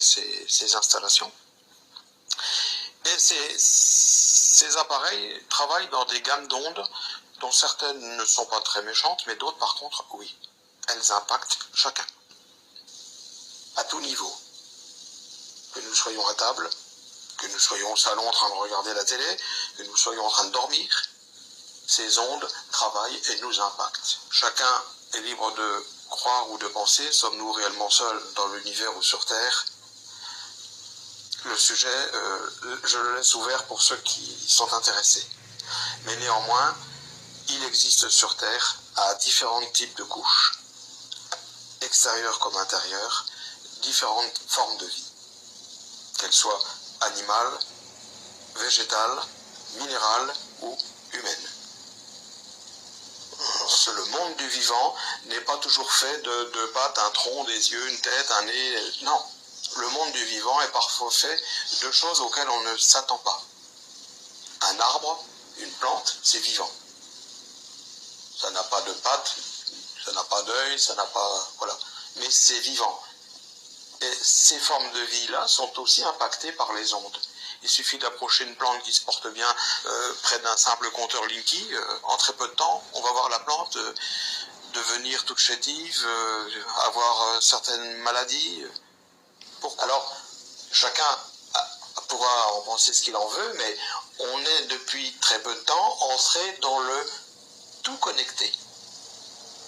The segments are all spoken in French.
ces installations. Et ces appareils travaillent dans des gammes d'ondes dont certaines ne sont pas très méchantes, mais d'autres par contre, oui. Elles impactent chacun, à tout niveau. Que nous soyons à table, que nous soyons au salon en train de regarder la télé, que nous soyons en train de dormir, ces ondes travaillent et nous impactent. Chacun est libre de croire ou de penser, sommes-nous réellement seuls dans l'univers ou sur Terre? Le sujet, je le laisse ouvert pour ceux qui sont intéressés. Mais néanmoins, il existe sur Terre, à différents types de couches, extérieures comme intérieures, différentes formes de vie, qu'elles soient animales, végétales, minérales ou humaines. Le monde du vivant n'est pas toujours fait de pattes, un tronc, des yeux, une tête, un nez. Non, le monde du vivant est parfois fait de choses auxquelles on ne s'attend pas. Un arbre, une plante, c'est vivant. Ça n'a pas de pattes, ça n'a pas d'œil, ça n'a pas... Voilà. Mais c'est vivant. Et ces formes de vie-là sont aussi impactées par les ondes. Il suffit d'approcher une plante qui se porte bien près d'un simple compteur Linky. En très peu de temps, on va voir la plante devenir toute chétive, avoir certaines maladies. Alors, chacun pourra en penser ce qu'il en veut, mais on est depuis très peu de temps entré dans le tout connecté.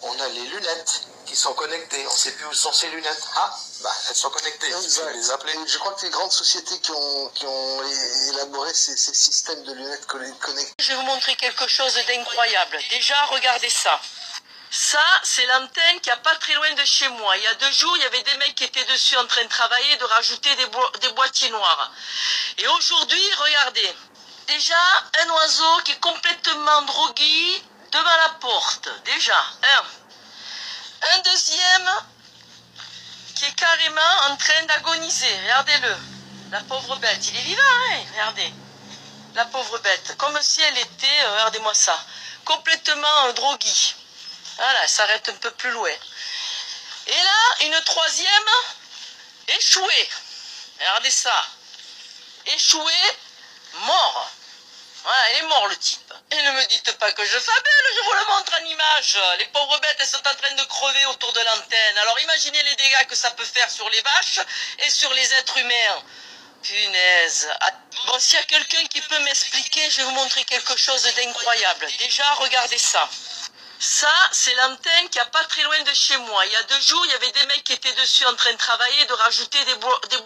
On a les lunettes qui sont connectées. On ne sait plus où sont ces lunettes. Ah, bah, elles sont connectées. Exact. Les appeler. Je crois que les grandes sociétés qui ont élaboré ces systèmes de lunettes connectées. Je vais vous montrer quelque chose d'incroyable. Déjà, regardez ça. Ça, c'est l'antenne qui n'est pas très loin de chez moi. Il y a 2 jours, il y avait des mecs qui étaient dessus en train de travailler, de rajouter des boîtiers noirs. Et aujourd'hui, regardez. Déjà, un oiseau qui est complètement drogué devant la porte. Déjà, un. Un deuxième qui est carrément en train d'agoniser. Regardez-le. La pauvre bête. Il est vivant, hein? Regardez. La pauvre bête. Comme si elle était, regardez-moi ça, complètement droguée. Voilà, elle s'arrête un peu plus loin. Et là, une troisième, échouée. Regardez ça. Échoué, mort. Voilà, il est mort le type. Et ne me dites pas que je fabule, je vous le montre en image. Les pauvres bêtes, elles sont en train de crever autour de l'antenne. Alors imaginez les dégâts que ça peut faire sur les vaches et sur les êtres humains. Punaise. Bon, s'il y a quelqu'un qui peut m'expliquer, je vais vous montrer quelque chose d'incroyable. Déjà, regardez ça. Ça, c'est l'antenne qui n'est pas très loin de chez moi. Il y a 2 jours, il y avait des mecs qui étaient dessus en train de travailler, de rajouter des